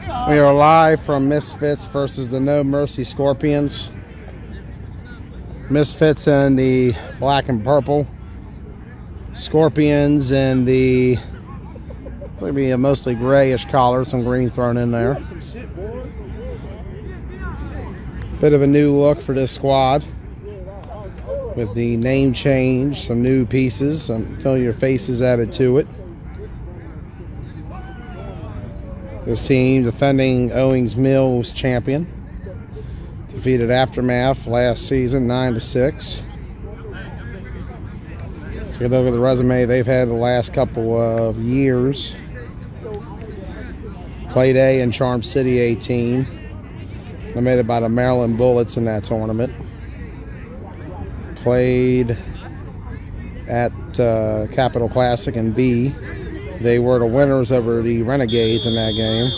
We are live from Misfits versus the No Mercy Scorpions. Misfits in the black and purple. Scorpions in the, it's going to be a mostly grayish collar, some green thrown in there. Bit of a new look for this squad with the name change, some new pieces, some familiar faces added to it. This team defending Owings Mills champion. Defeated Aftermath last season 9-6. Take a look at the resume they've had the last couple of years. Played A in Charm City 18. Eliminated by the Maryland Bullets in that tournament. Played at Capital Classic in B. They were the winners over the Renegades in that game.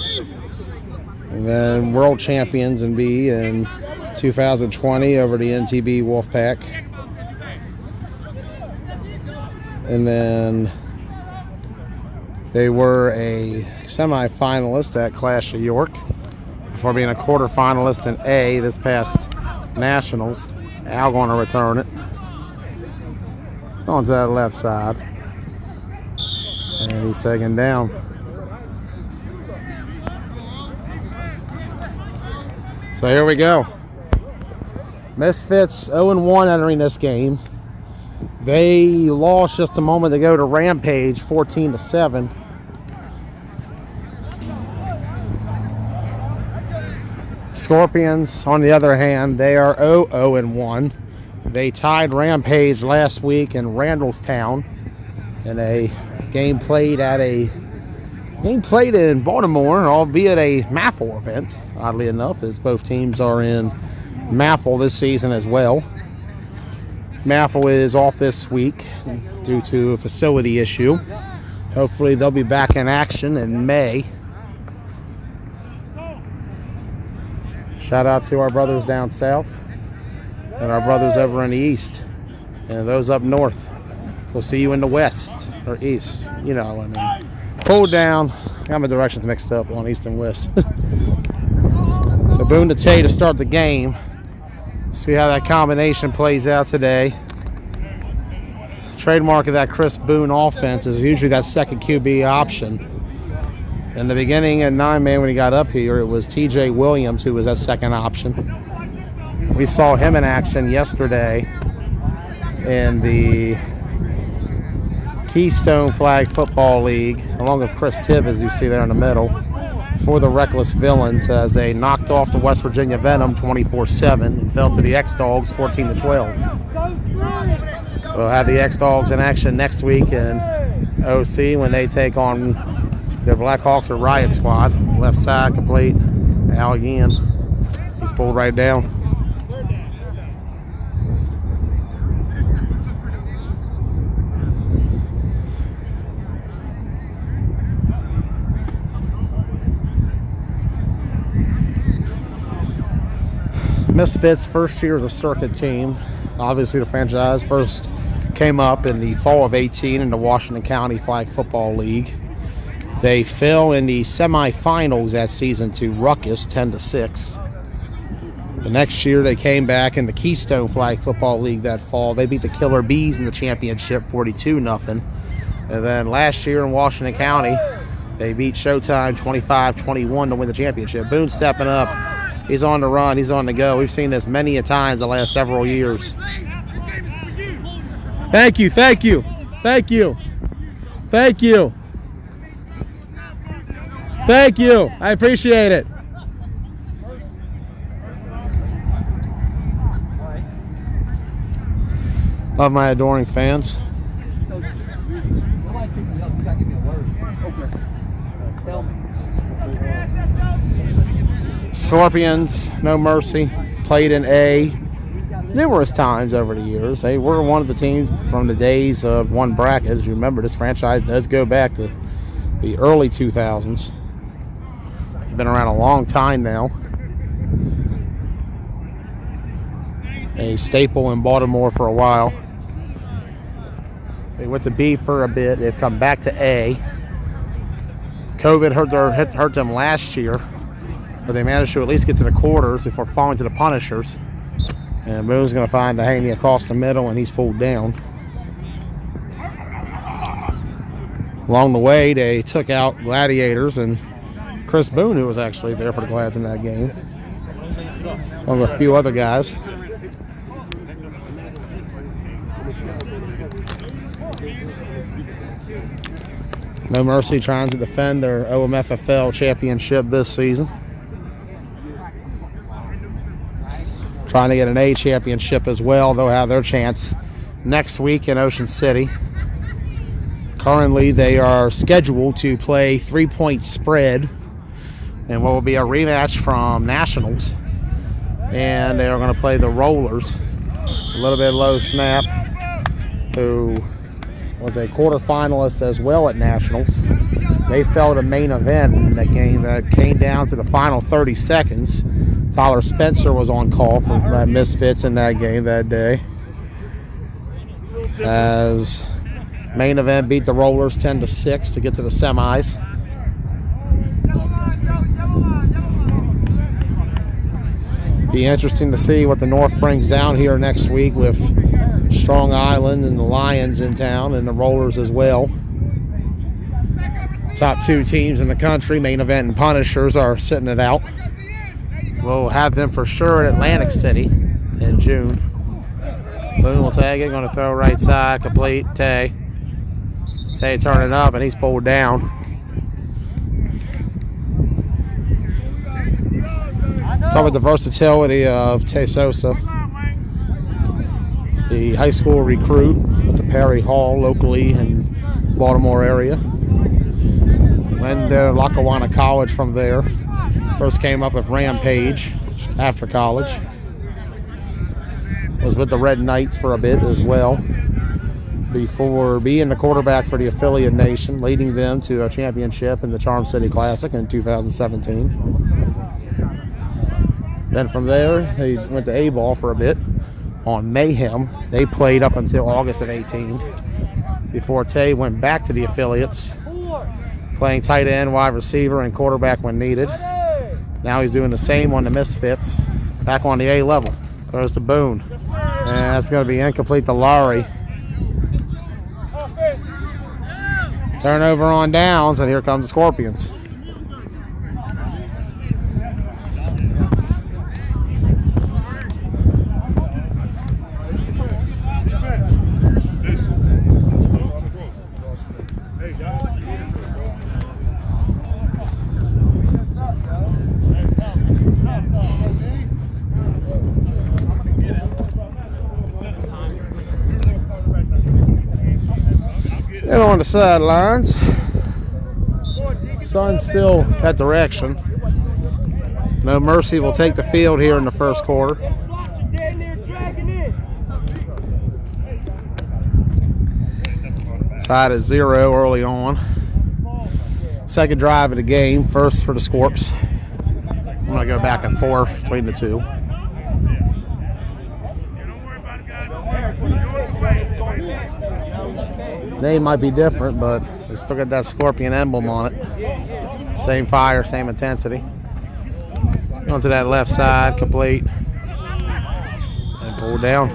And then world champions in B in 2020 over the NTB Wolfpack. And then they were a semi-finalist at Clash of York before being a quarter-finalist in A this past Nationals. Al going to return it. On to that left side. And he's taken down. So here we go. Misfits 0-1 entering this game. They lost just a moment ago to Rampage 14-7. Scorpions, on the other hand, they are 0-1. They tied Rampage last week in Randallstown in a game played in Baltimore, albeit a MAFL event, oddly enough, as both teams are in MAFL this season as well. MAFL is off this week due to a facility issue. Hopefully they'll be back in action in May. Shout out to our brothers down south and our brothers over in the east and those up north. We'll see you in the west or east. You know what I mean. Pull down. I got my directions mixed up on east and west. So Boone to Tay to start the game. See how that combination plays out today. Trademark of that Chris Boone offense is usually that second QB option. In the beginning at 9-man when he got up here, it was TJ Williams who was that second option. We saw him in action yesterday in the Keystone Flag Football League, along with Chris Tibb, as you see there in the middle, for the Reckless Villains, as they knocked off the West Virginia Venom 24-7 and fell to the X-Dogs 14-12. We'll have the X-Dogs in action next week in OC when they take on the Blackhawks or Riot Squad. Left side complete. Al again. He's pulled right down. Misfits first year as a circuit team. Obviously the franchise first came up in the fall of 18 in the Washington County Flag Football League. They fell in the semifinals that season to Ruckus 10-6. The next year they came back in the Keystone Flag Football League that fall. They beat the Killer Bees in the championship 42-0. And then last year in Washington County they beat Showtime 25-21 to win the championship. Boone stepping up. He's on the run. He's on the go. We've seen this many a times the last several years. Thank you. Thank you. Thank you. Thank you. Thank you. I appreciate it. Love my adoring fans. Scorpions, No Mercy, played in A numerous times over the years. They were one of the teams from the days of one bracket. As you remember, this franchise does go back to the early 2000s. They've been around a long time now. A staple in Baltimore for a while. They went to B for a bit. They've come back to A. COVID hurt them last year but they managed to at least get to the quarters before falling to the Punishers. And Boone's going to find the Haney across the middle, and he's pulled down. Along the way, they took out Gladiators and Chris Boone, who was actually there for the Glads in that game, along with a few other guys. No Mercy trying to defend their OMFFL championship this season. Trying to get an A championship as well. They'll have their chance next week in Ocean City. Currently, they are scheduled to play 3-point spread and what will be a rematch from Nationals. And they are going to play the Rollers. A little bit low snap, who was a quarterfinalist as well at Nationals. They fell to main event in that game that came down to the final 30 seconds. Tyler Spencer was on call for Misfits in that game that day, as main event beat the Rollers 10-6 to get to the semis. Be interesting to see what the North brings down here next week with Strong Island and the Lions in town and the Rollers as well. Top two teams in the country, main event and Punishers, are sitting it out. We'll have them for sure at Atlantic City in June. Boone will tag it, going to throw right side, complete. Tay turning up, and he's pulled down. Talk about the versatility of Tay Sosa, the high school recruit at the Perry Hall locally in Baltimore area. Went to Lackawanna College from there. First came up with Rampage after college. Was with the Red Knights for a bit as well, before being the quarterback for the affiliate nation, leading them to a championship in the Charm City Classic in 2017. Then from there, they went to A-ball for a bit on Mayhem. They played up until August of 18, before Tay went back to the affiliates, playing tight end, wide receiver, and quarterback when needed. Now he's doing the same on the Misfits, back on the A level. Goes to Boone, and that's going to be incomplete to Lowry. Turnover on downs, and here comes the Scorpions. And on the sidelines, Sun still got direction. No Mercy will take the field here in the first quarter. Tied at 0 early on. Second drive of the game, first for the Scorps. I'm going to go back and forth between the two. Name might be different, but they still got that Scorpion emblem on it. Same fire, same intensity. Going to that left side, complete. And pull down.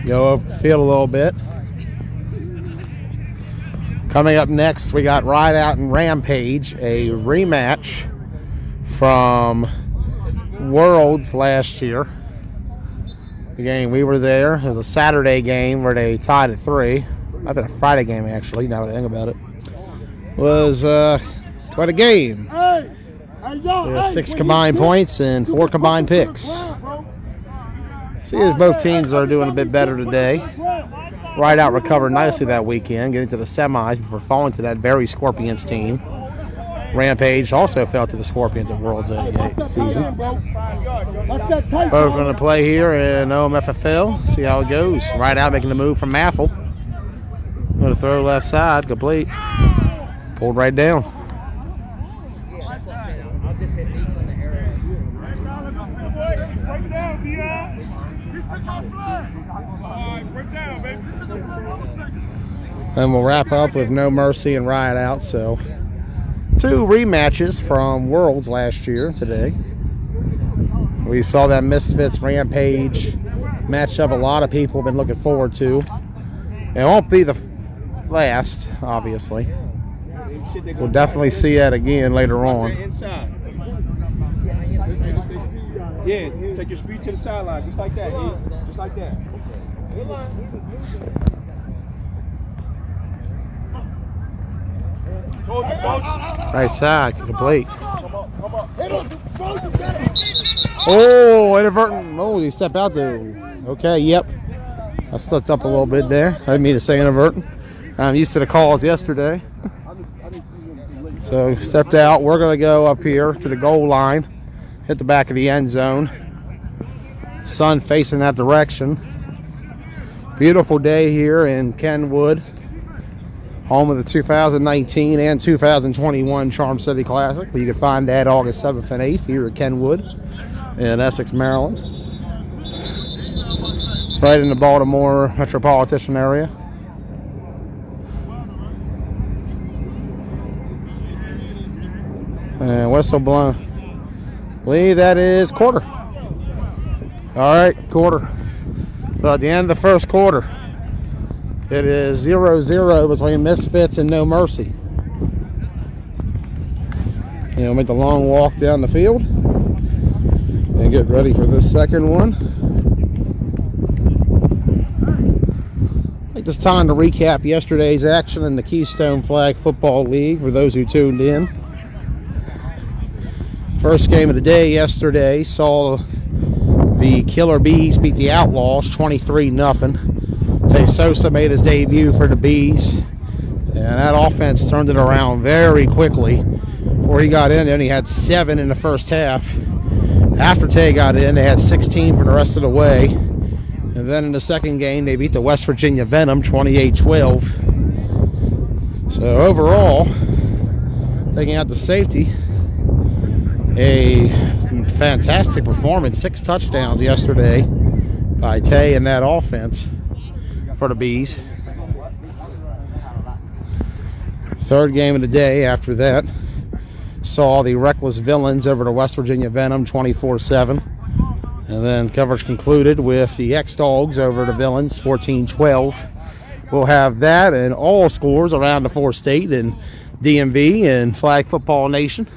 Go up field a little bit. Coming up next, we got Rideout and Rampage, a rematch from Worlds last year. The game, we were there. It was a Saturday game where they tied at 3. Might have been a Friday game, actually, now that I think about it. It was quite a game. We have 6 combined points and 4 combined picks. See as both teams are doing a bit better today. Rideout recovered nicely that weekend, getting to the semis before falling to that very Scorpions team. Rampage also fell to the Scorpions at Worlds that season. Both going to play here in OMFFL. See how it goes. Rideout making the move from Maffel. Going to throw left side, complete. Pulled right down. And we'll wrap up with No Mercy and Rideout. So Two rematches from Worlds last year today. We saw that Misfits Rampage matchup a lot of people have been looking forward to. It won't be the last, obviously. We'll definitely see that again later on. Yeah, take your speed to the sideline, just like that, just like that. Right side, complete. Oh, inadvertent. Oh, he stepped out there. Okay, yep. I slipped up a little bit there. I didn't mean to say inadvertent. I'm used to the calls yesterday. So stepped out. We're going to go up here to the goal line. Hit the back of the end zone. Sun facing that direction. Beautiful day here in Kenwood. Home of the 2019 and 2021 Charm City Classic. You can find that August 7th and 8th here at Kenwood in Essex, Maryland. Right in the Baltimore metropolitan area. And whistle blown. I believe that is quarter. All right, quarter. So at the end of the first quarter, it is 0-0 between Misfits and No Mercy. And we'll make the long walk down the field and get ready for this second one. Take this time to recap yesterday's action in the Keystone Flag Football League for those who tuned in. First game of the day yesterday saw the Killer Bees beat the Outlaws 23-0. Tay Sosa made his debut for the Bees, and that offense turned it around very quickly. Before he got in, they only had 7 in the first half. After Tay got in, they had 16 for the rest of the way. And then in the second game, they beat the West Virginia Venom 28-12. So overall, taking out the safety, a fantastic performance. 6 touchdowns yesterday by Tay and that offense for the Bees. Third game of the day after that saw the Reckless Villains over the West Virginia Venom 24-7. And then coverage concluded with the X-Dogs over the Villains 14-12. We'll have that and all scores around the 4-state and DMV and Flag Football Nation,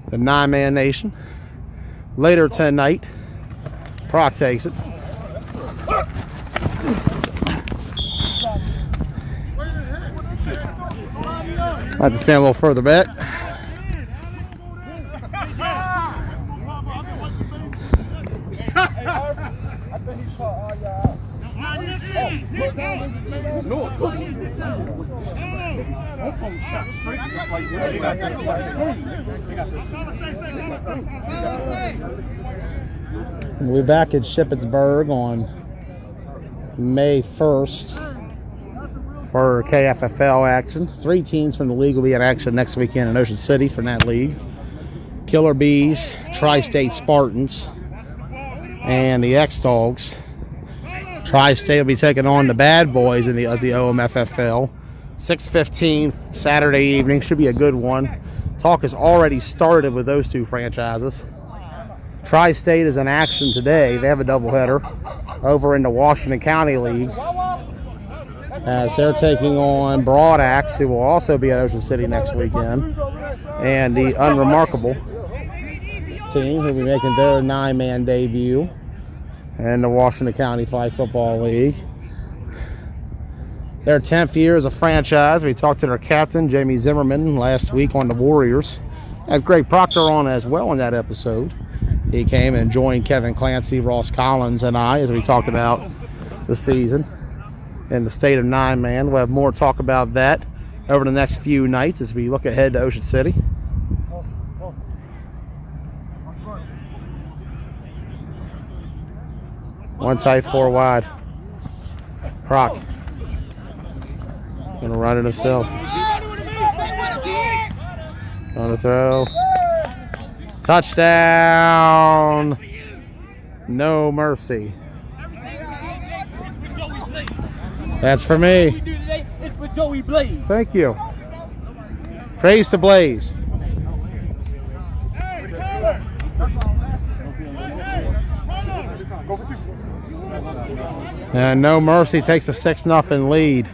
the 9-man nation. Later tonight, Proc takes it. I have to stand a little further back. We'll be back at Shippensburg on May 1st. For KFFL action. 3 teams from the league will be in action next weekend in Ocean City for that league. Killer Bees, Tri-State Spartans, and the X-Dogs. Tri-State will be taking on the Bad Boys of the OMFFL. 6:15 Saturday evening. Should be a good one. Talk has already started with those two franchises. Tri-State is in action today. They have a doubleheader over in the Washington County League, as they're taking on Broad Axe, who will also be at Ocean City next weekend, and the Unremarkable team, who will be making their 9-man debut in the Washington County Flag Football League. Their 10th year as a franchise. We talked to their captain, Jamie Zimmerman, last week on the Warriors. Had Greg Proctor on as well in that episode. He came and joined Kevin Clancy, Ross Collins, and I as we talked about the season in the state of 9-man. We'll have more talk about that over the next few nights as we look ahead to Ocean City. One tight, 4 wide. Proc gonna run it himself. On the throw. Touchdown. No Mercy. That's for me. Thank you. Praise to Blaze. And No Mercy takes a 6-0 lead.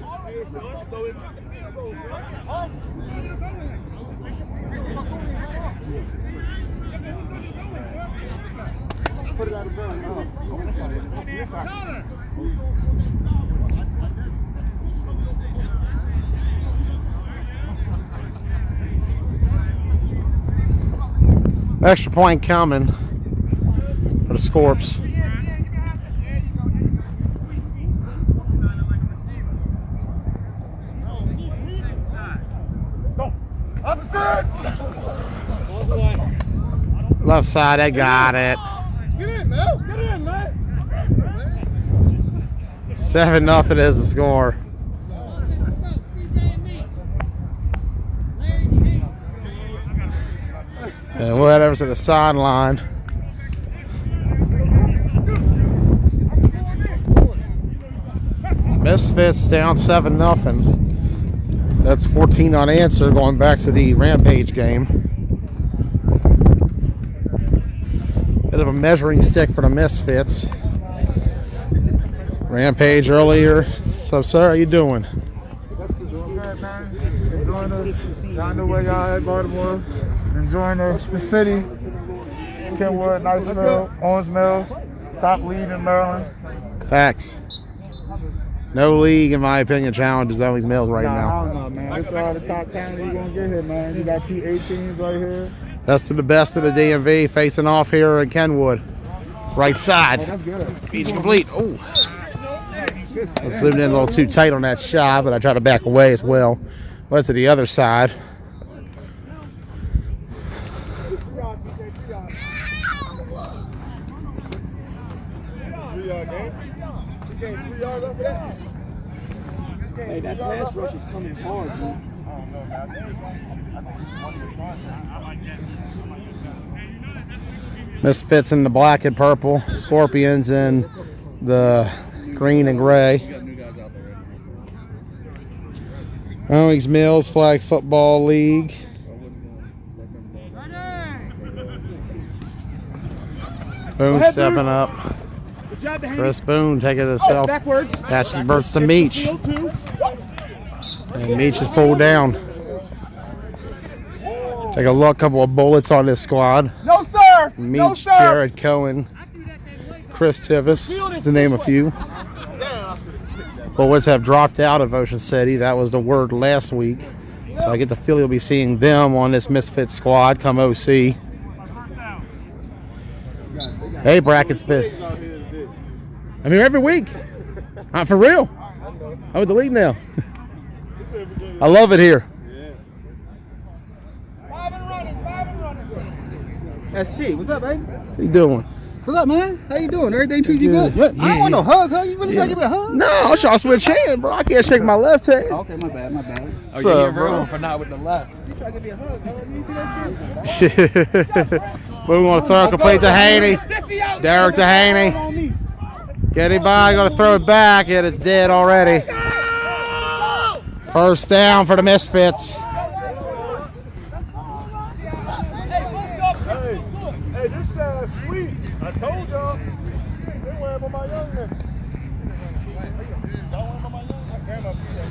Extra point coming for the Scorps. Left side, they got it. Get in, Mel. Get in, man. 7-0 is the score. And we'll head over to the sideline. Misfits down 7-0. That's 14 unanswered going back to the Rampage game. Bit of a measuring stick for the Misfits. Rampage earlier. So, sir, how you doing? Doing good, man. Enjoying the, y'all know where y'all at, Baltimore. Enjoying the city. Kenwood, Niceville, Owings Mills, top league in Maryland. Facts. No league, in my opinion, challenges Owings Mills right now. I don't know, man. This is all the top talent you're going to get here, man. You got 2 18s right here. That's to the best of the DMV facing off here at Kenwood. Right side. Oh, that's good. Each complete. Oh. I zoomed in a little too tight on that shot, but I tried to back away as well. Went to the other side. Hey, that pass rush is coming hard, man. Misfits in the black and purple. Scorpions in the green and gray. Owings Mills Flag Football League. Boone stepping up. Good job, Haney. Chris Boone taking it himself. Backwards. Catches bursts to Meach. Field two. And Meach is pulled down. Take a look, couple of bullets on this squad. No, sir. No, Meach, sir. Jared Cohen, Chris Tivis, to name a few. Bullets have dropped out of Ocean City. That was the word last week. So I get the feel you'll be seeing them on this Misfit squad come OC. Hey, Brackets bit. I'm here every week. For real. I'm with the league now. I love it here. ST, what's up, baby? What you doing? What's up, man? How you doing? Everything treat you good? I don't want no hug, huh? You really trying to give me a hug? No, I'm trying to switch hands, bro. I can't shake my left hand. Okay, my bad, my bad. What's up, bro? For not with the left. You trying to give me a hug, huh? You see that shit? We want to throw it complete to Haney. Derek to Haney. Getting by, going to throw it back, and it's dead already. First down for the Misfits. Hey, this sounds sweet. I told y'all. They went for my young man. Y'all went for my young man? I came up here.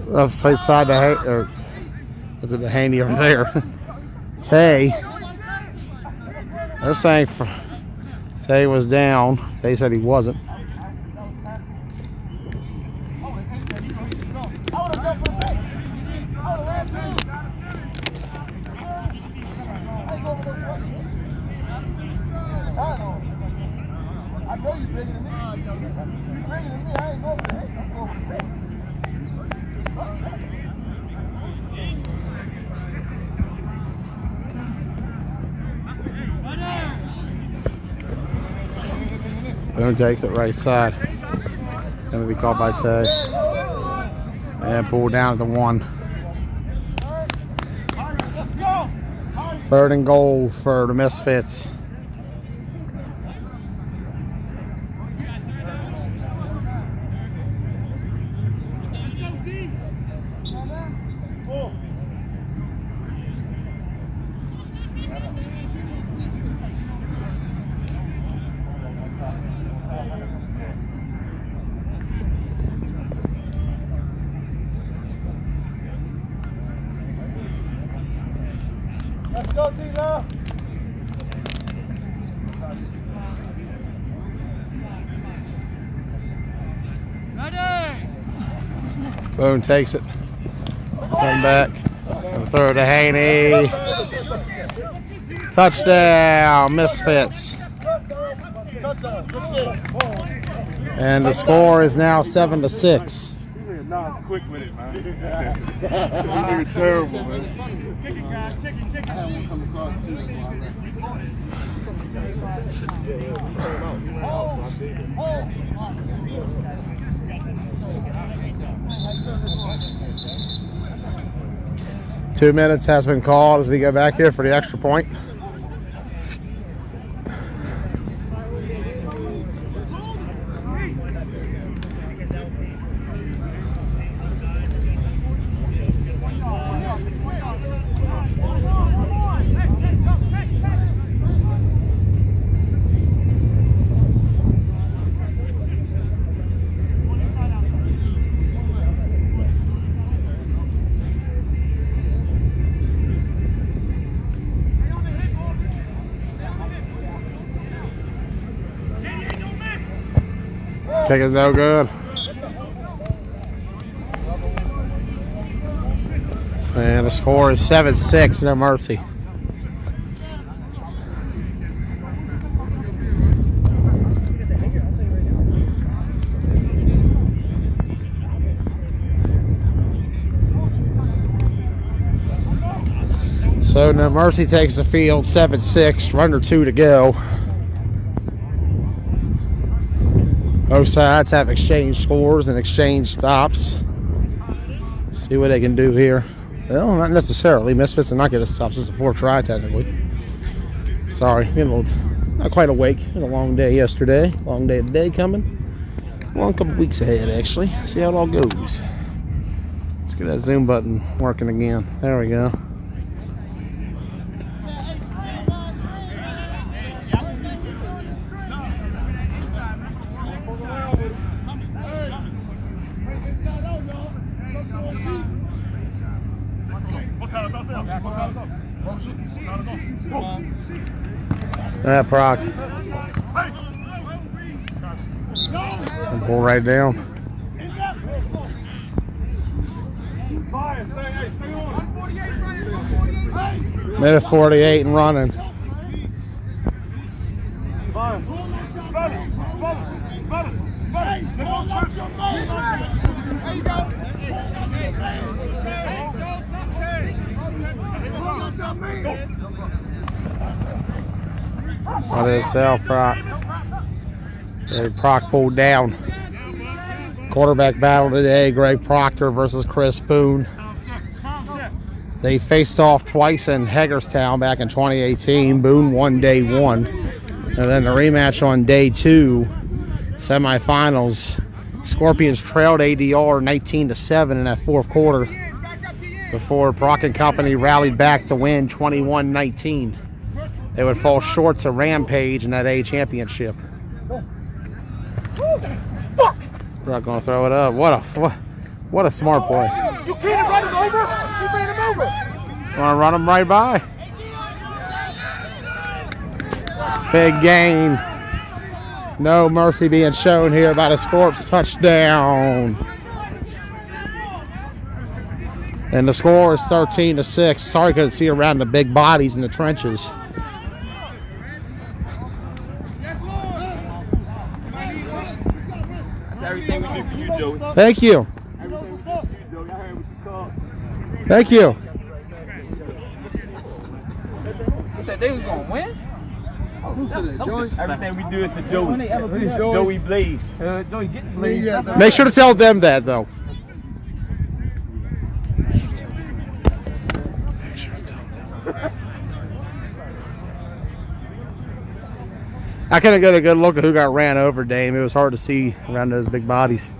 Left side to Haney, or was it the Haney over there? Tay. They're saying Tay was down. Tay said he wasn't. Boone takes it right side. Going to be called by Tay. And pulled down at the 1. 3rd and goal for the Misfits. Let's go, D-Lo. Boone takes it. Come back. And throw to Haney. Touchdown, Misfits. And the score is now 7-6. Nah, quick with it, man. You're terrible, man. Two minutes has been called as we go back here for the extra point. Kick is no good. And the score is 7-6, no mercy. So no mercy takes the field, 7-6, under 2 to go. Both sides have exchanged scores and exchanged stops. Let's see what they can do here. Well, not necessarily. Misfits are not getting stops. It's a 4th try, technically. Sorry, getting a little, not quite awake. It was a long day yesterday. Long day today coming. Long couple weeks ahead, actually. See how it all goes. Let's get that zoom button working again. There we go. Snap Proc. And pull right down. Minute 48 and running. What is South Proc? Proc pulled down. Quarterback battle today, Greg Proctor versus Chris Boone. They faced off twice in Hagerstown back in 2018. Boone won day 1. And then the rematch on day 2, semifinals. Scorpions trailed ADR 19-7 in that 4th quarter before Proc and Company rallied back to win 21-19. They would fall short to Rampage in that A championship. Fuck! We're not gonna throw it up. What a smart play. You can't run him over. You ran him over. Want to run him right by? Big gain. No mercy being shown here by the Scorps. Touchdown. And the score is 13-6. Sorry, couldn't see around the big bodies in the trenches. Everything we do for you, Joey. Thank you. Thank you. They said they was gonna win. Everything we do is for Joey. Joey Blaze. Joey, get the Blaze. Make sure to tell them that, though. I couldn't get a good look at who got ran over, Dame. It was hard to see around those big bodies.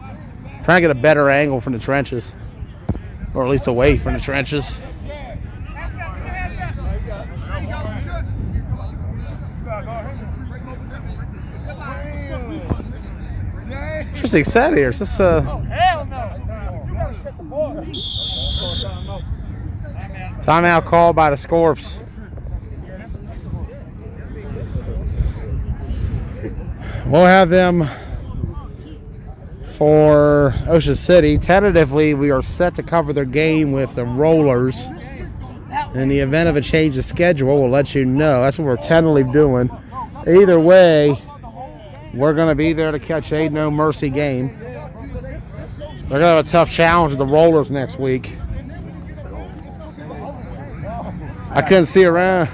Trying to get a better angle from the trenches, or at least away from the trenches. Interesting set here. Is this Oh, hell no. You gotta set the ball. timeout call by the Scorps? We'll have them for Ocean City. Tentatively, we are set to cover their game with the Rollers. In the event of a change of schedule, we'll let you know. That's what we're tentatively doing. Either way, we're going to be there to catch a no mercy game. They're going to have a tough challenge with the Rollers next week. I couldn't see around.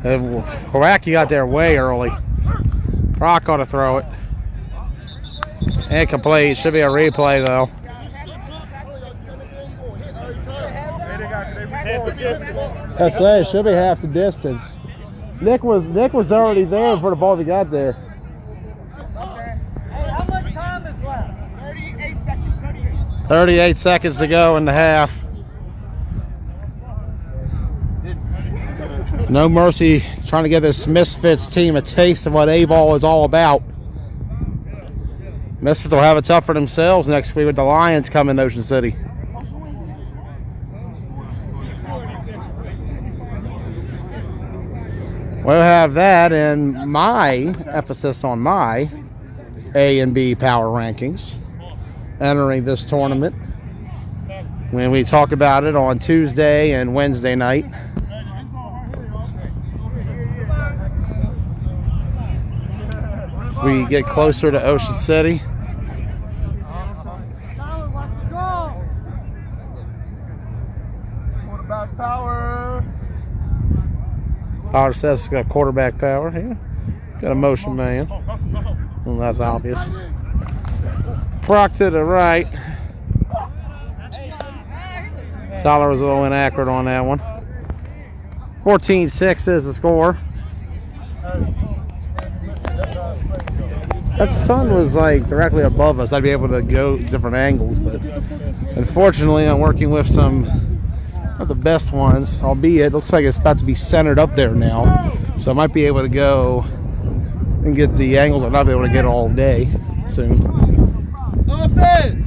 Kowacki got there way early. Rock ought to throw it. Incomplete. Should be a replay though. I say should be half the distance. Nick was already there before the ball got there. Hey, how much time is left? 38 seconds. 38 seconds to go in the half. No mercy, trying to give this Misfits team a taste of what A-ball is all about. Misfits will have it tough for themselves next week with the Lions coming to Ocean City. We'll have that and my emphasis on my A and B power rankings entering this tournament when we talk about it on Tuesday and Wednesday night. As we get closer to Ocean City. Quarterback power. Tyler says it's got quarterback power here. Got a motion man. Well, that's obvious. Brock to the right. Tyler was a little inaccurate on that one. 14-6 is the score. That sun was like directly above us. I'd be able to go different angles, but unfortunately I'm working with some not the best ones, albeit it looks like it's about to be centered up there now. So I might be able to go and get the angles. I'll not be able to get all day soon. Offense!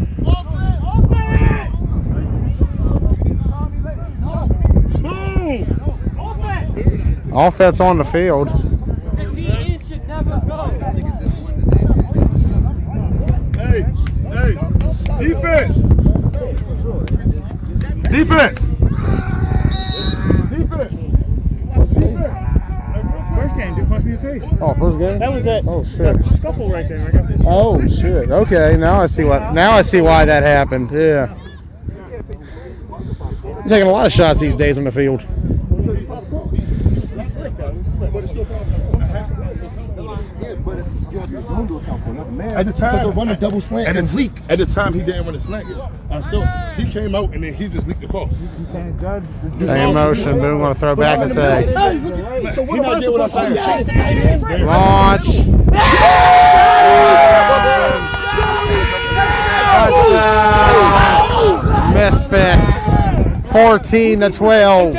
Offense on the field. Hey! Defense! Defense! First game, dude, punch me in the face. Oh, first game? That was that. Oh shit. That scuffle right there. I got this. Oh shit. Okay, now I see why that happened. Yeah. I'm taking a lot of shots these days on the field. At the time, Because run a double slant and leak. At the time, he didn't run a slant. He came out and then he just leaked the cross. Same motion. Boom. Going to throw back and say. So what am I supposed to do? Chase the tight end? Launch. Misfits. 14-12.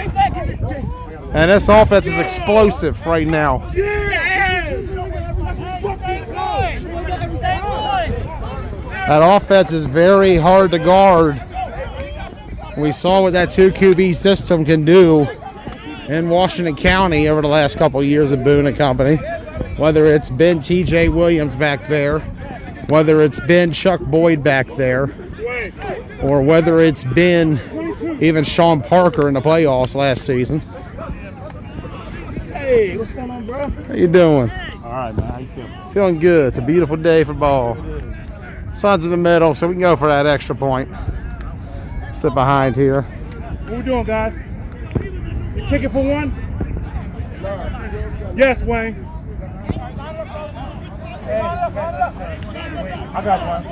And this offense is explosive right now. That offense is very hard to guard. We saw what that 2 QB system can do in Washington County over the last couple of years of Boone and Company. Whether it's been TJ Williams back there, whether it's been Chuck Boyd back there, or whether it's been even Sean Parker in the playoffs last season. Hey, what's going on, bro? How you doing? All right, man. How you feeling? Feeling good. It's a beautiful day for ball. Sun's in the middle, so we can go for that extra point. Sit behind here. What we doing, guys? You kicking for one? Yes, Wayne. I got one.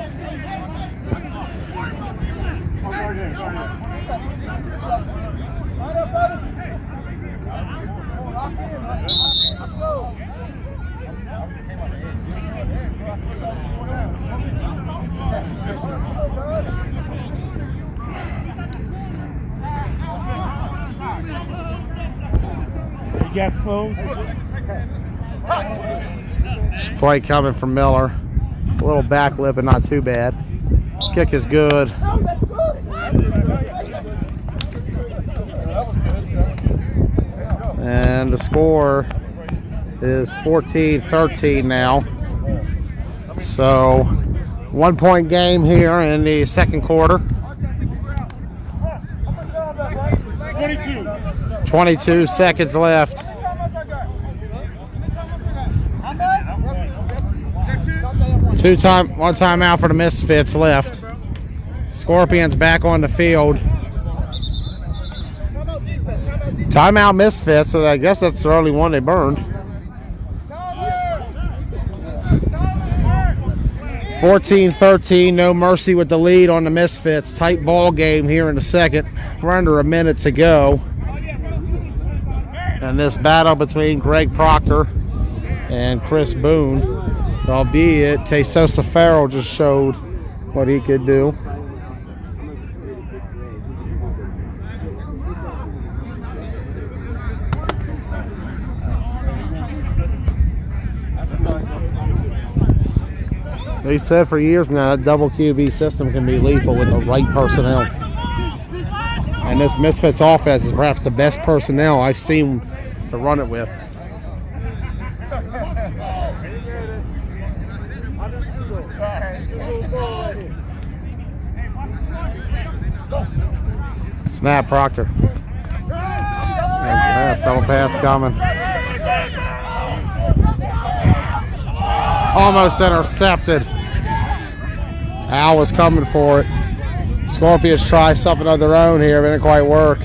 You got closed. Play coming from Miller. It's a little back lip, but not too bad. Kick is good. And the score is 14-13 now. So 1 point game here in the second quarter. 22 seconds left. One timeout for the Misfits left. Scorpions back on the field. Timeout Misfits, so I guess that's the only one they burned. 14-13, no mercy with the lead on the Misfits. Tight ball game here in the second. We're under a minute to go. And this battle between Greg Proctor and Chris Boone, albeit Tesosa Farrell just showed what he could do. They said for years now that double QB system can be lethal with the right personnel. And this Misfits offense is perhaps the best personnel I've seen to run it with. Snap Proctor. Pass, double pass coming. Almost intercepted. Al was coming for it. Scorpions try something of their own here, but it didn't quite work.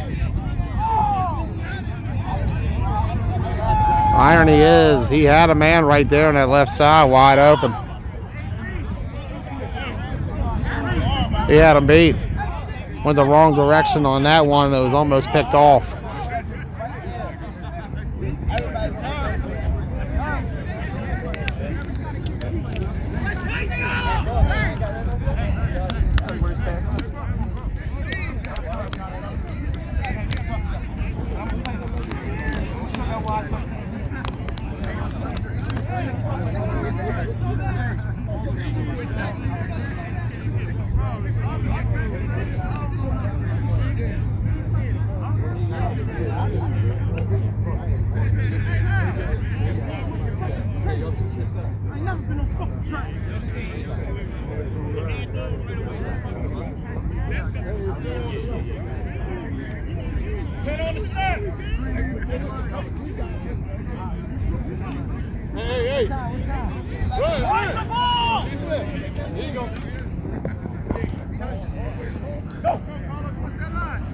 Irony is, he had a man right there on that left side wide open. He had him beat. Went the wrong direction on that one that was almost picked off.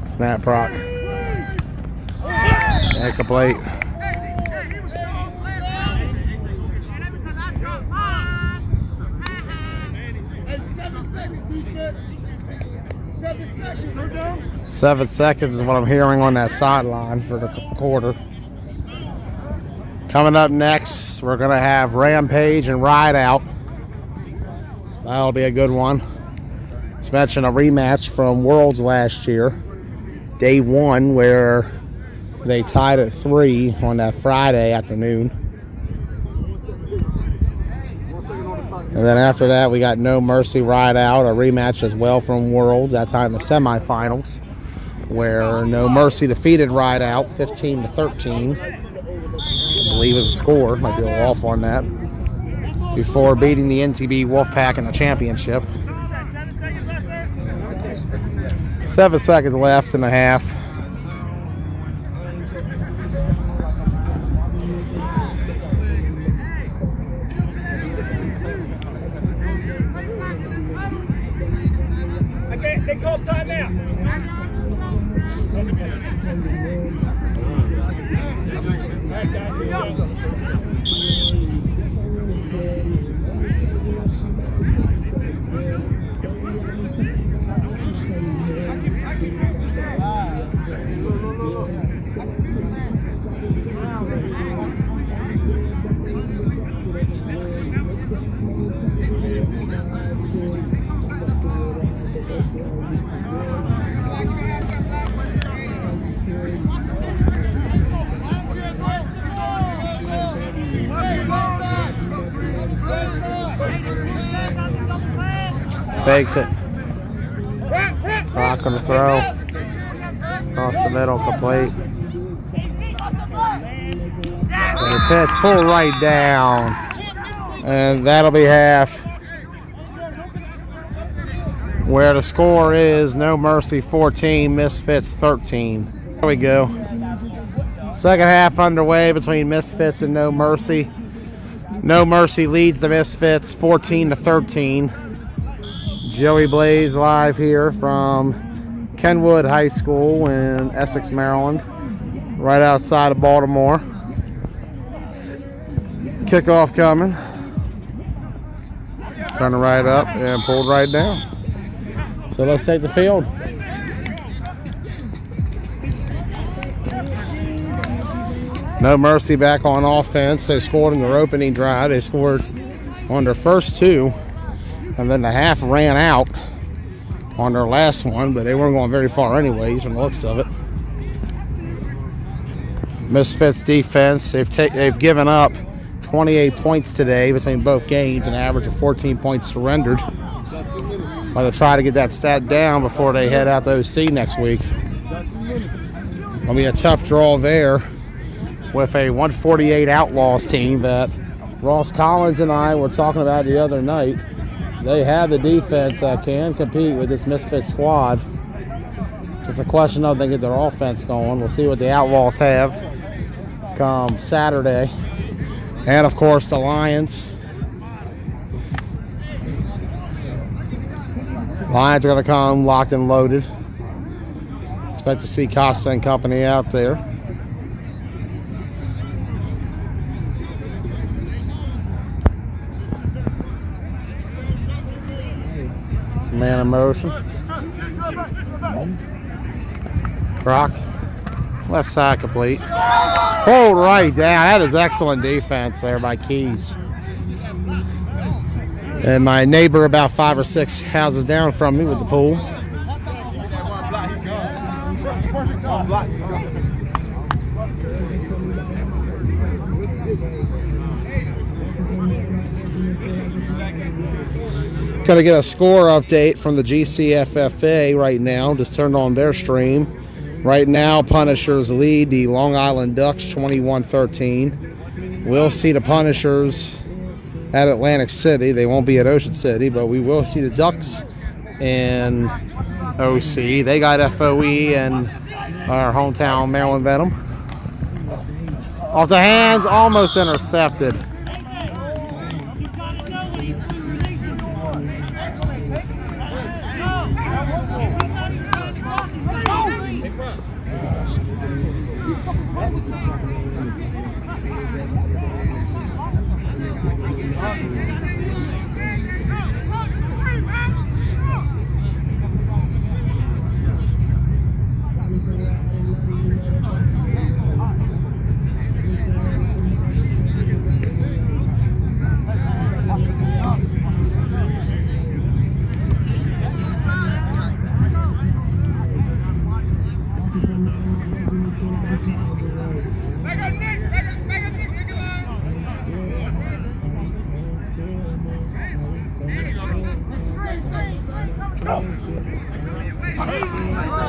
Snap Proc. Incomplete. Seven seconds is what I'm hearing on that sideline for the quarter. Coming up next, we're going to have Rampage and Ride Out. That'll be a good one. Let's mention a rematch from Worlds last year. Day one, where they tied at 3 on that Friday afternoon. And then after that, we got No Mercy Ride Out, a rematch as well from Worlds, that time the semifinals, where No Mercy defeated Ride Out 15-13. I believe it was a score, might be a little off on that, before beating the NTB Wolfpack in the championship. 7 seconds left in the half. Okay, they called timeout. Fakes it. Rock on the throw. Across the middle, complete. And the pitch pull right down. And that'll be half. Where the score is No Mercy 14, Misfits 13. There we go. Second half underway between Misfits and No Mercy. No Mercy leads the Misfits 14-13. Joey Blaze live here from Kenwood High School in Essex, Maryland, right outside of Baltimore. Kickoff coming. Turn it right up and pulled right down. So let's take the field. No Mercy back on offense. They scored in their opening drive. They scored on their first two. And then the half ran out on their last one, but they weren't going very far anyways from the looks of it. Misfits defense, they've given up 28 points today between both games, an average of 14 points surrendered. But they'll try to get that stat down before they head out to OC next week. It'll be a tough draw there with a 148 Outlaws team that Ross Collins and I were talking about the other night. They have the defense that can compete with this Misfit squad. Just a question of they get their offense going. We'll see what the Outlaws have come Saturday. And, of course, the Lions. Lions are going to come locked and loaded. Expect to see Costa and company out there. Man in motion. Brock. Left side complete. Hold right down. That is excellent defense there by Keys. And my neighbor about 5 or 6 houses down from me with the pool. Going to get a score update from the GCFFA right now. Just turned on their stream. Right now, Punishers lead the Long Island Ducks 21-13. We'll see the Punishers at Atlantic City. They won't be at Ocean City, but we will see the Ducks in OC. They got FOE and our hometown Maryland Venom. Off the hands, almost intercepted.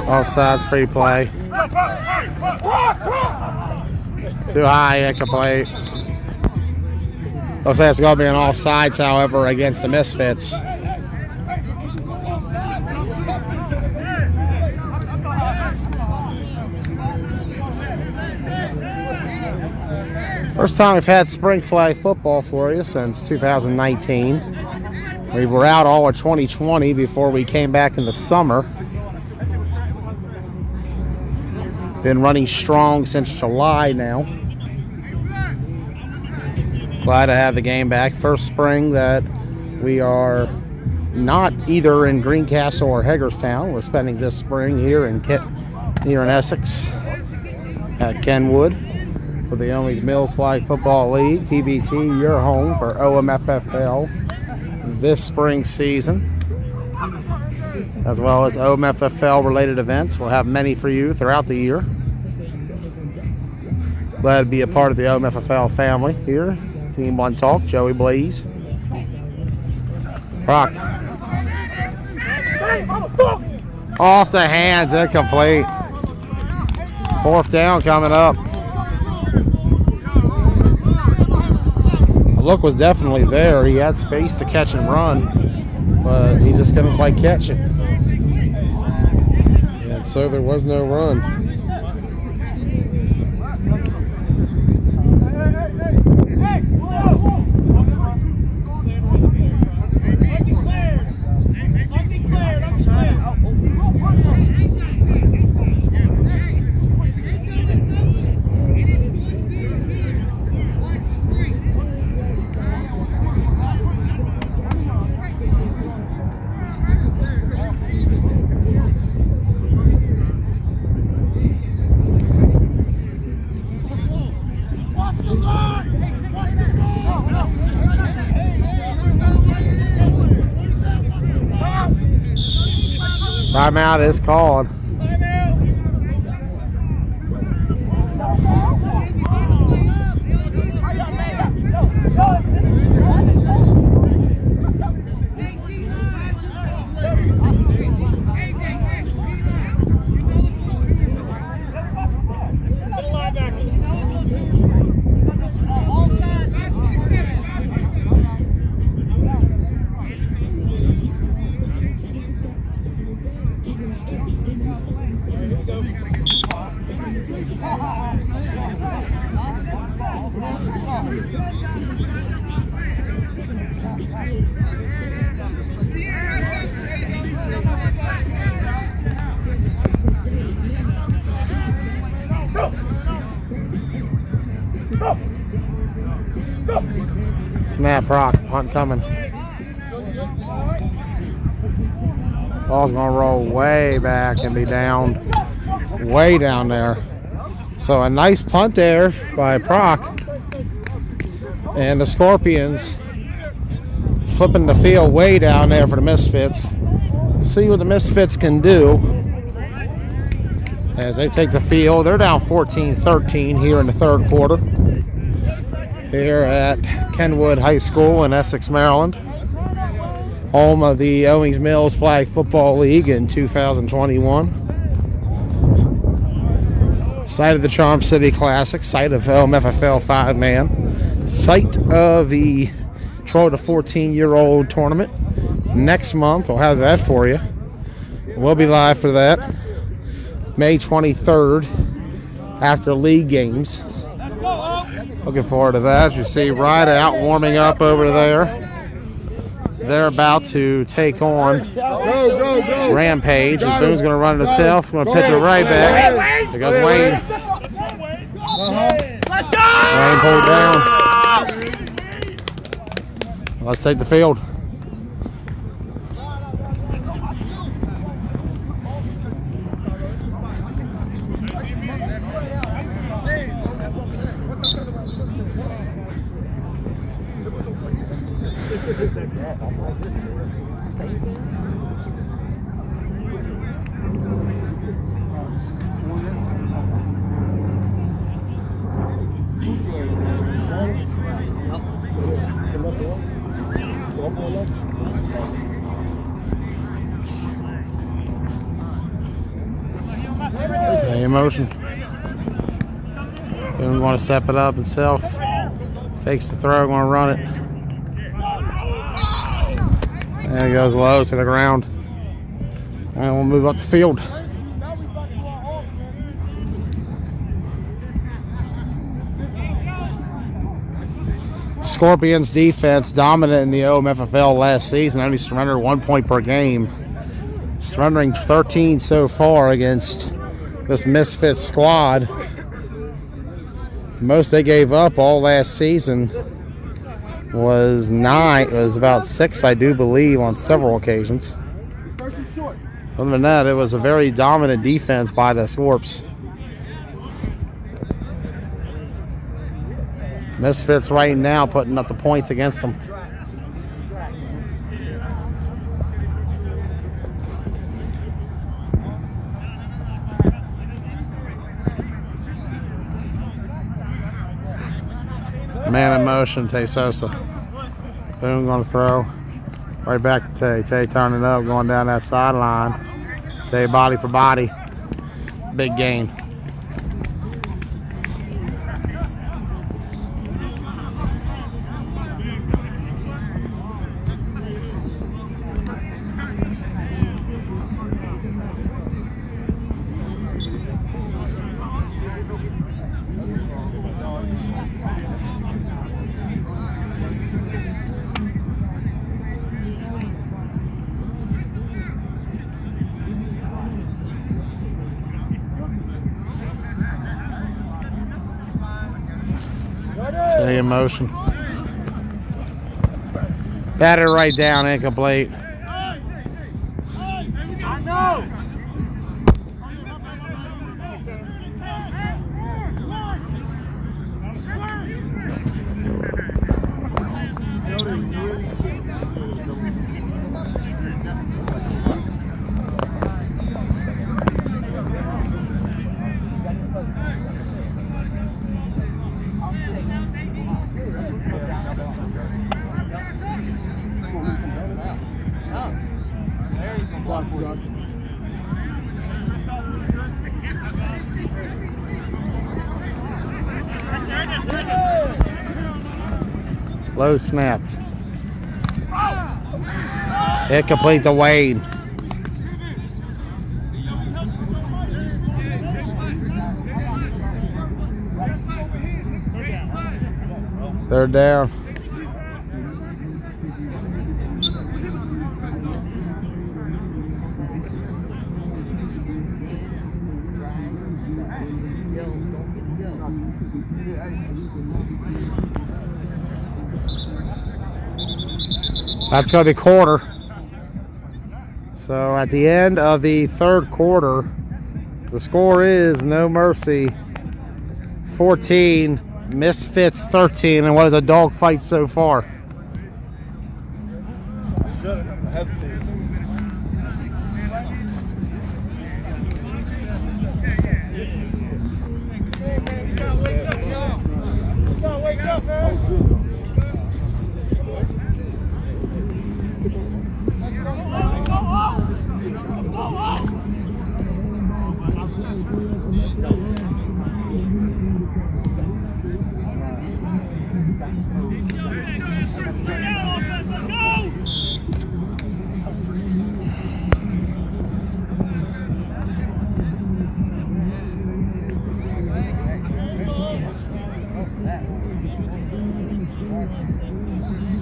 Offsides, free play. Too high, incomplete. Looks like it's going to be an offsides, however, against the Misfits. First time we've had spring flag football for you since 2019. We were out all of 2020 before we came back in the summer. Been running strong since July now. Glad to have the game back. First spring that we are not either in Greencastle or Hagerstown. We're spending this spring here in Essex at Kenwood for the Owings Mills Flag Football League. TBT, your home for OMFFL this spring season, as well as OMFFL related events. We'll have many for you throughout the year. Glad to be a part of the OMFFL family here. Team One Talk, Joey Blaze. Brock. Off the hands, incomplete. Fourth down coming up. The look was definitely there. He had space to catch and run, but he just couldn't quite catch it. And so there was no run. Timeout is called. Snap, rock, punt coming. Ball's gonna roll way back and be down, way down there. So a nice punt there by Proc. And the Scorpions flipping the field way down there for the Misfits. See what the Misfits can do as they take the field. They're down 14-13 here in the third quarter here at Kenwood High School in Essex, Maryland, home of the Owings Mills Flag Football League in 2021. Site of the Charm City Classic, site of OMFFL 5-man, site of the 12 to 14-year-old tournament. Next month, we'll have that for you. We'll be live for that May 23rd after league games. Looking forward to that. You see Ride Out warming up over there. They're about to take on Rampage. And Boone's going to run it himself. Going to pitch it right back. There goes Wayne. Let's go! Wayne pulled down. Let's take the field. Same motion. Boone want to step it up himself. Fakes the throw, going to run it. And it goes low to the ground. And we'll move up the field. Scorpions defense dominant in the OMFFL last season, only surrendered 1 point per game. Surrendering 13 so far against this Misfits squad. The most they gave up all last season was 9. It was about 6, I do believe, on several occasions. Other than that, it was a very dominant defense by the Scorps. Misfits right now putting up the points against them. Man in motion, Tay Sosa. Boom, going to throw. Right back to Tay. Tay turning up, going down that sideline. Tay body for body. Big gain. Stay in motion. Batted right down, incomplete. I know. Low snap. Incomplete to Wade. Third down. That's going to be quarter. So at the end of the third quarter, the score is No Mercy 14, Misfits 13, and what is a dogfight so far? Wake up, man.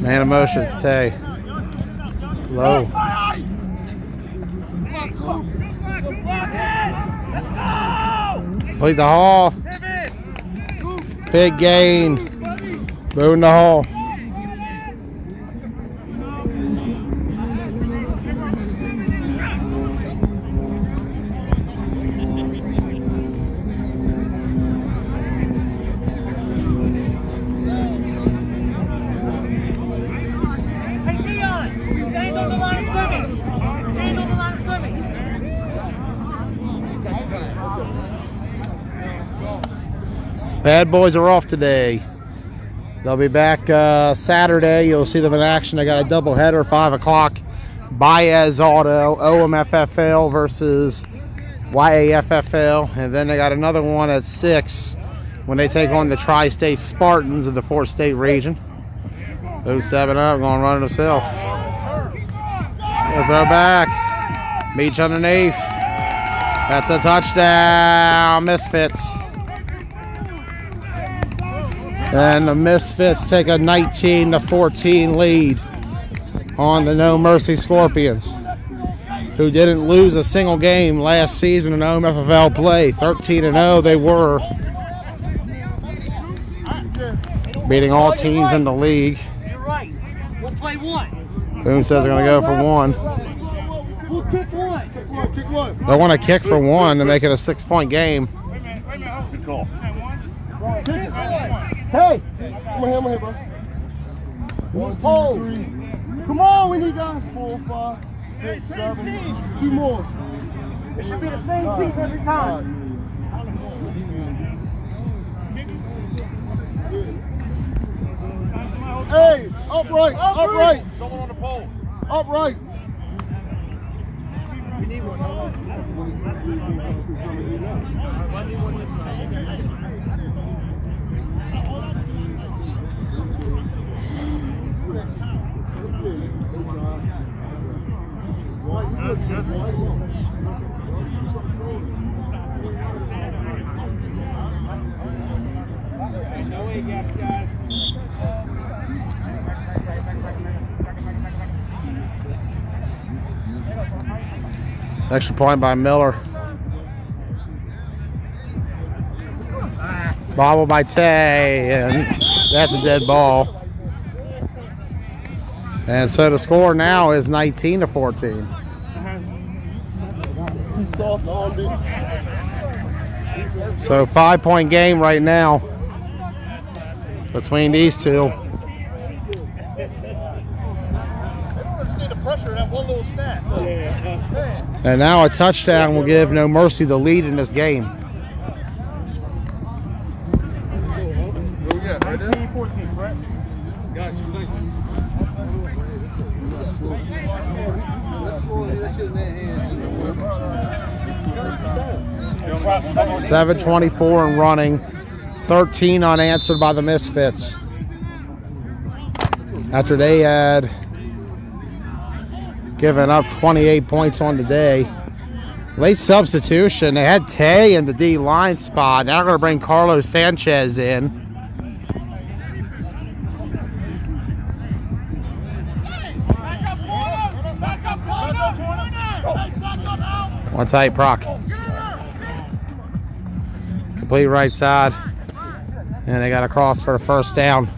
Man of motion, it's Tay. Low. Let's go! Play the Hall. Big gain. Boone the Hall. Bad boys are off today. They'll be back Saturday. You'll see them in action. They got a doubleheader, 5 o'clock. Baez Auto, OMFFL versus YAFFL. And then they got another one at 6 when they take on the Tri-State Spartans in the 4-state region. Those 7 up, going to run it himself. Throw back. Meach underneath. That's a touchdown. Misfits. And the Misfits take a 19-14 lead on the No Mercy Scorpions, who didn't lose a single game last season in OMFL play. 13-0 they were, beating all teams in the league. You're right. We'll play one. Boone says they're going to go for one. We'll kick one. Kick one. They want to kick for one to make it a 6-point game. Good call. Hey, Come on here, bro. 1, 2, 3. Come on, we need guys. 4, 5, 6, 7. 2 more. It should be the same team every time. Hey, upright. Someone on the pole. Upright. Extra point by Miller. Bobble by Tay, and that's a dead ball. And so the score now is 19-14. He's soft armed it. So 5-point game right now between these two. And now a touchdown will give No Mercy the lead in this game. 19-14, Brett. Let's go in that shit in their hands. 7:24 and running. 13 unanswered by the Misfits. After they had given up 28 points on the day. Late substitution. They had Tay in the D line spot. Now they're going to bring Carlos Sanchez in. One tight, Proc. Complete right side. And they got a cross for the first down.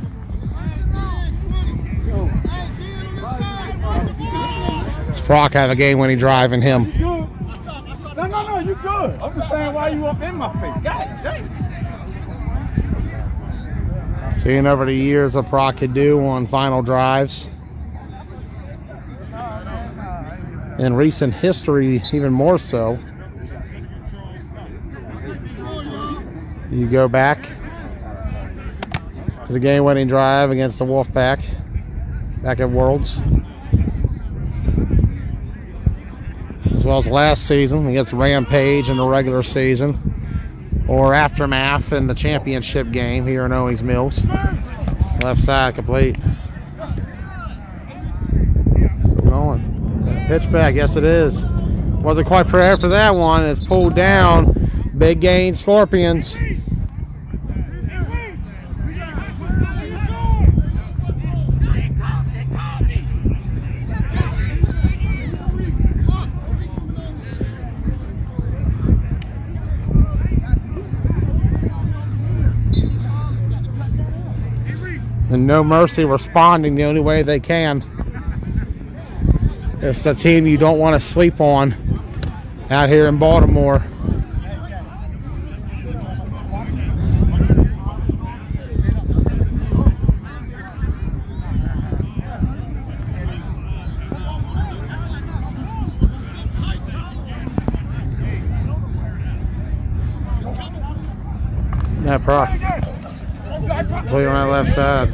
Does Proc have a game-winning drive in him? No, you good. I'm just saying why you up in my face. God dang. Seeing over the years what Proc could do on final drives. In recent history, even more so. You go back to the game-winning drive against the Wolfpack back at Worlds, as well as last season against Rampage in the regular season, or Aftermath in the championship game here in Owings Mills. Left side complete. Still going. Is that a pitchback? Yes, it is. Wasn't quite prepared for that one. It's pulled down. Big gain, Scorpions. And No Mercy responding the only way they can. It's the team you don't want to sleep on out here in Baltimore. Snap Proc. Play on that left side.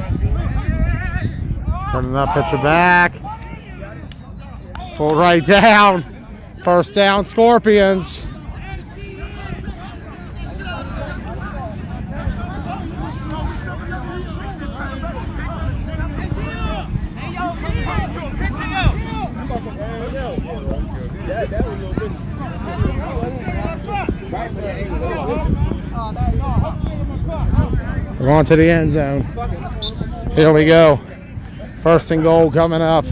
Turning up, pitcher back. Pull right down. First down, Scorpions. We're going to the end zone. Here we go. First and goal coming up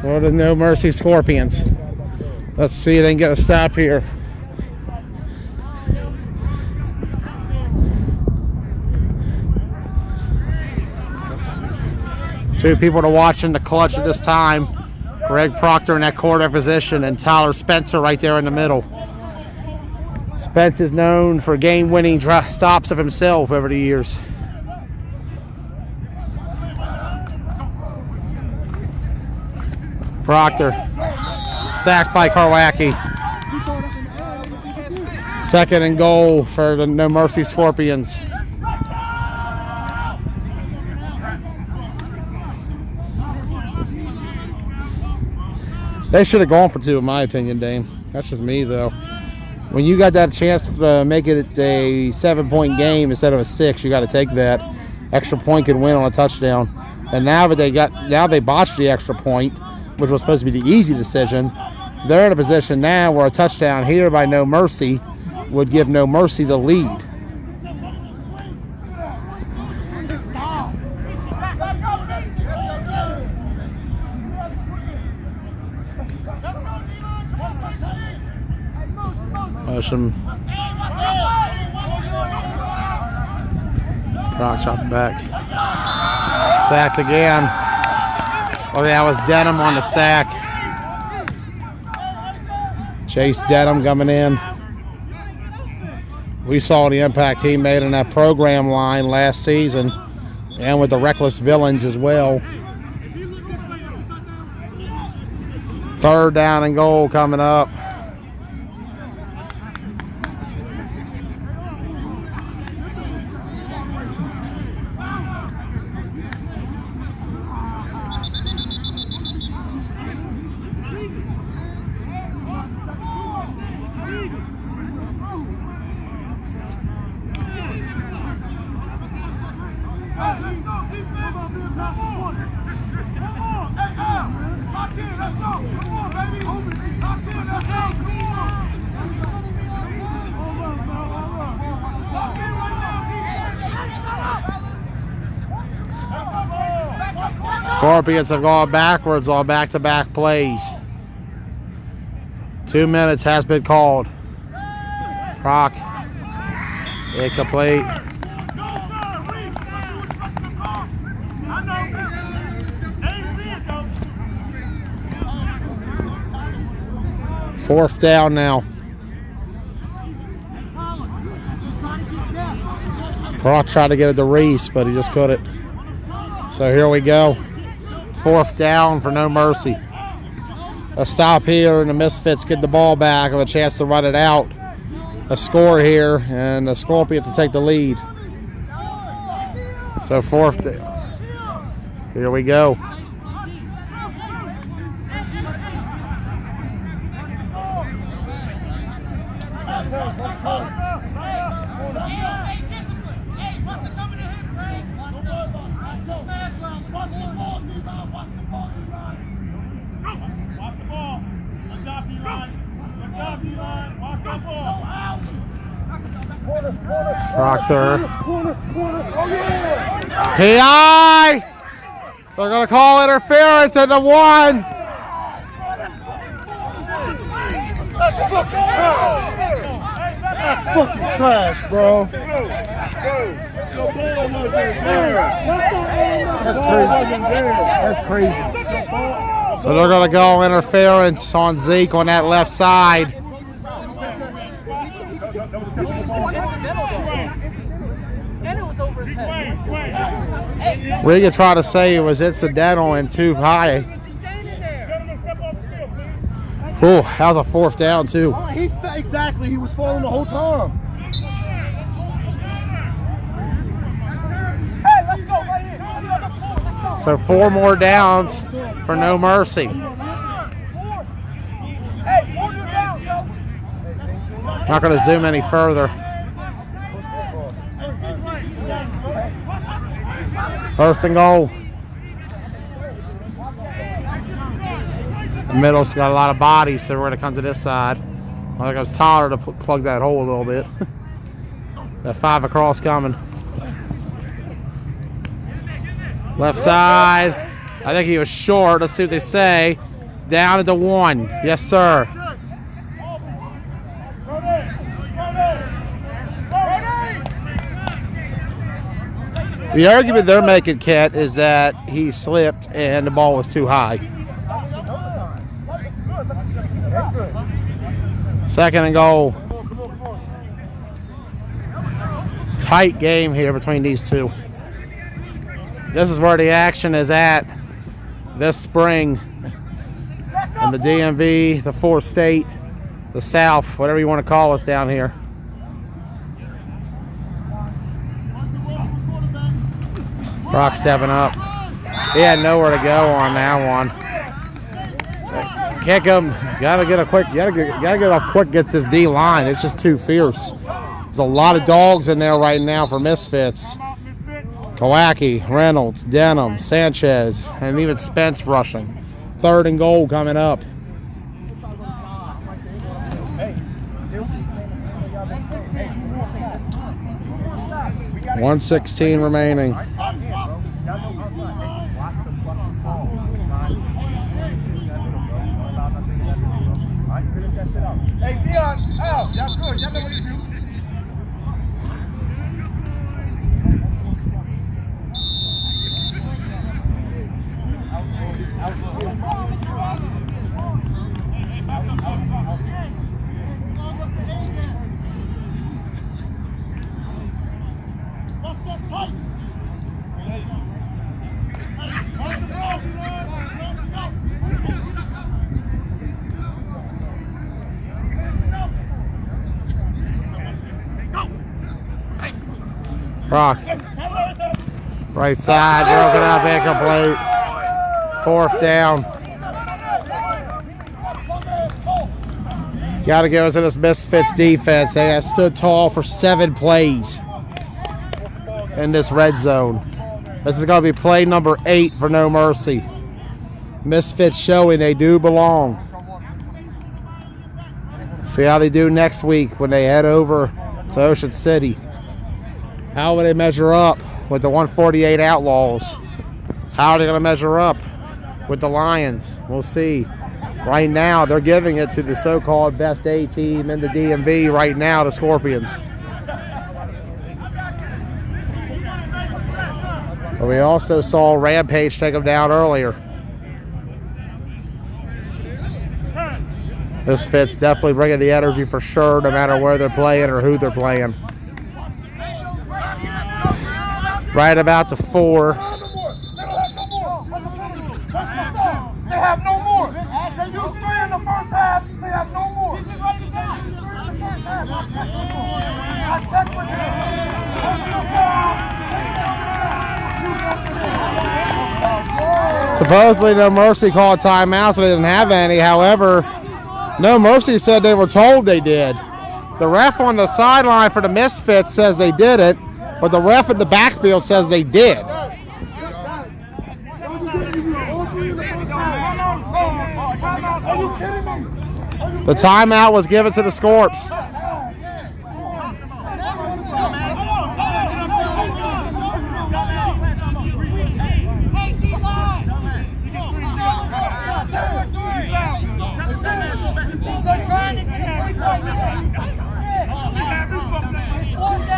for the No Mercy Scorpions. Let's see if they can get a stop here. Two people to watch in the clutch at this time. Greg Proctor in that quarterback position and Tyler Spencer right there in the middle. Spence is known for game-winning stops of himself over the years. Proctor, sacked by Karwacki. Second and goal for the No Mercy Scorpions. They should have gone for two, in my opinion, Dame. That's just me, though. When you got that chance to make it a 7-point game instead of a 6, you got to take that. Extra point could win on a touchdown. And now that they botched the extra point, which was supposed to be the easy decision, they're in a position now where a touchdown here by No Mercy would give No Mercy the lead. Motion. Brock chopping back. Sacked again. Oh, that was Denham on the sack. Chase Denham coming in. We saw the impact he made in that program line last season and with the Reckless Villains as well. Third down and goal coming up. Scorpions have gone backwards on back-to-back plays. 2 minutes has been called. Proc. Incomplete. Fourth down now. Proc tried to get it to Reese, but he just couldn't. So here we go. Fourth down for No Mercy. A stop here, and the Misfits get the ball back with a chance to run it out. A score here, and the Scorpions to take the lead. So fourth down. Here we go. Proctor. PI! They're going to call interference at the 1. That's fucking trash, bro. That's crazy. So they're going to go interference on Zeke on that left side. Regan tried to say it was incidental and too high. Oh, that was a fourth down too. Exactly, he was falling the whole time. Hey, let's go right here. Let's go. So 4 more downs for No Mercy. 4. Hey, 4 more down, yo. Not going to zoom any further. First and goal. The middle's got a lot of bodies, so we're going to come to this side. I think it was Tyler to plug that hole a little bit. That 5 across coming. Left side. I think he was short. Let's see what they say. Down at the 1. Yes, sir. The argument they're making, Ket, is that he slipped and the ball was too high. Second and goal. Tight game here between these two. This is where the action is at this spring in the DMV, the 4th state, the South, whatever you want to call us down here. Brock stepping up. He had nowhere to go on that one. Kick him. Gotta get off quick. Gets his D line. It's just too fierce. There's a lot of dogs in there right now for Misfits. Kawaki, Reynolds, Denham, Sanchez, and even Spence rushing. 3rd and goal coming up. $1:16 remaining. Hey, Dion, Al, y'all good. Y'all know what to do. Brock. Right side, broken up, incomplete. 4th down. Got to give us to this Misfits defense. They have stood tall for 7 plays in this red zone. This is going to be play number 8 for No Mercy. Misfits showing they do belong. See how they do next week when they head over to Ocean City. How will they measure up with the 148 Outlaws? How are they going to measure up with the Lions? We'll see. Right now, they're giving it to the so-called best A team in the DMV right now, the Scorpions. But we also saw Rampage take them down earlier. Misfits definitely bringing the energy for sure, no matter where they're playing or who they're playing. Right about the 4. They have no more. They used 3 in the first half. They have no more. I checked with them. Supposedly No Mercy called timeout, so they didn't have any. However, No Mercy said they were told they did. The ref on the sideline for the Misfits says they did it, but the ref in the backfield says they did. The timeout was given to the Scorps.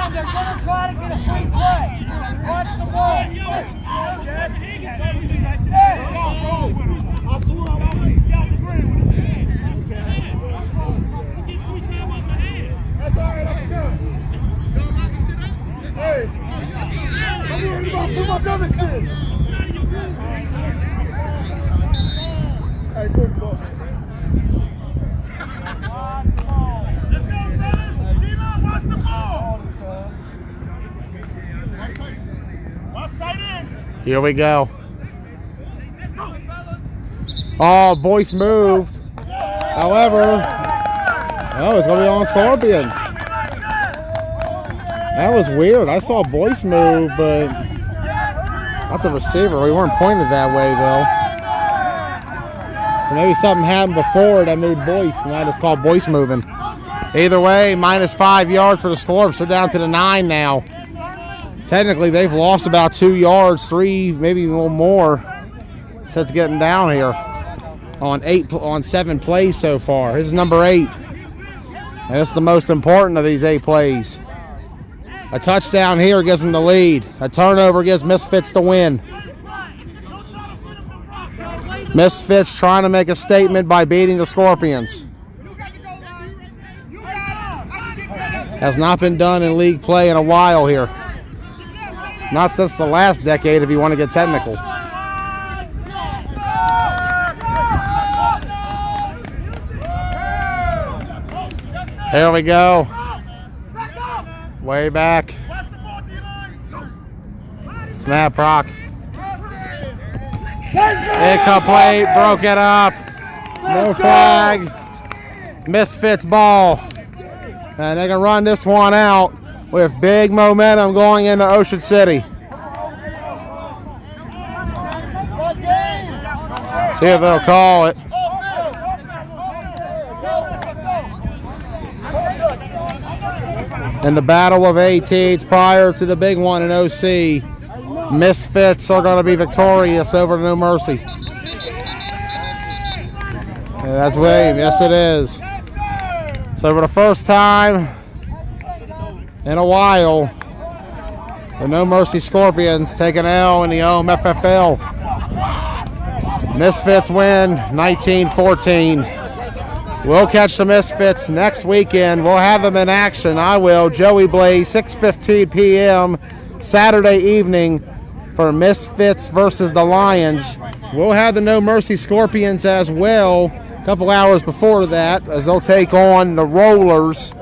They're going to try to get a free play. Watch the ball. Here we go. Oh, Boyce moved. However, oh, it's going to be on Scorpions. That was weird. I saw Boyce move, but that's a receiver. We weren't pointed that way, though. So maybe something happened before that moved Boyce, and that is called Boyce moving. Either way, -5 yards for the Scorps. We're down to the 9 now. Technically, they've lost about 2 yards, 3, maybe a little more since getting down here on 7 plays so far. This is number 8. And it's the most important of these 8 plays. A touchdown here gives them the lead. A turnover gives Misfits the win. Misfits trying to make a statement by beating the Scorpions. Has not been done in league play in a while here. Not since the last decade, if you want to get technical. Here we go. Way back. Snap rock. Incomplete. Broke it up. No flag. Misfits ball. And they can run this one out with big momentum going into Ocean City. See if they'll call it. In the battle of 18s prior to the big one in OC, Misfits are going to be victorious over No Mercy. Yeah, that's Wave. Yes, it is. So for the first time in a while, the No Mercy Scorpions take an L in the OMFFL. Misfits win 19-14. We'll catch the Misfits next weekend. We'll have them in action. I will. Joey Blaze, 6:15 p.m. Saturday evening for Misfits versus the Lions. We'll have the No Mercy Scorpions as well a couple hours before that as they'll take on the Rollers.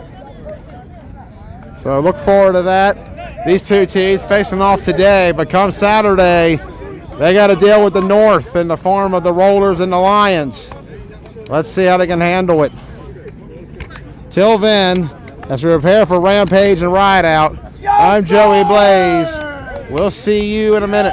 So look forward to that. These two teams facing off today, but come Saturday, they got to deal with the North in the form of the Rollers and the Lions. Let's see how they can handle it. Till then, as we prepare for Rampage and Ride Out, I'm Joey Blaze. We'll see you in a minute.